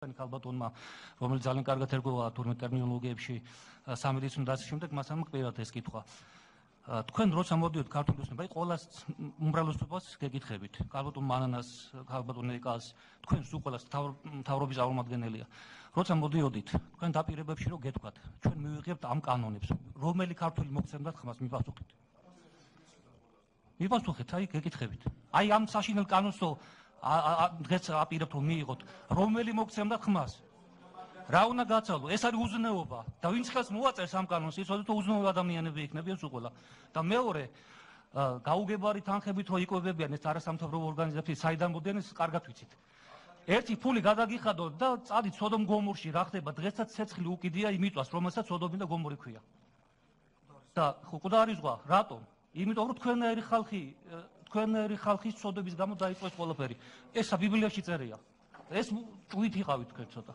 ალბათონმა, რომელიც ძალიან კარგად ერგოვა თურმე ტერმინოლოგიებში სამედიცინო და ასე შემდეგ, მას ამ მკვლევარად ეს კითხვა. თქვენ როცა მოდიოთ ქართული ოცნება, ყოველას უმრავლესობას გეკითხებით. ალბათონ მანანას, ალბათონ ეკას, თქვენ სულ ყოველას მთავრობის წარმომადგენელია. როცა მოდიოდით, თქვენ დაპირებებში რო გეთქვათ, ჩვენ მივიღებთ ამ კანონებს, რომელი ქართული მოგცემდათ ხმას მიპასუხეთ. მიპასუხეთ, აი გეკითხებით. აი ამ საშინელ კანონს დღეს აპირებთ რომ მიიღოთ, რომელი მოგცემდათ ხმას. რა უნდა გაცალო? ეს არის უზნეობა და ვინც ხელს მოაწერს ამ კანონს, ის ოდითო უზნეო ადამიანები იქნებიან სულ ყველა. და მეორე, გაუგებარი თანხებით რო იკვებებიან ეს არასამთავრობო ორგანიზაციები, საიდან მოდიან ეს კარგად ვიცით. ერთი ფული გადაგიხადოთ და წადით სოდომ გომორში, რა ხდება? დღესაც ცეცხლი უკიდია იმიტვას, რომელსაც სოდომი და გომორი ქვია. და ხო და არის ზღვა, რატომ? იმიტომ რომ თქვენერი ხალხის წოდების გამო დაიწყო ეს ყველაფერი. ესა ბიბლიაში წერია. ეს ჭუით იყავით თქვენ ცოტა.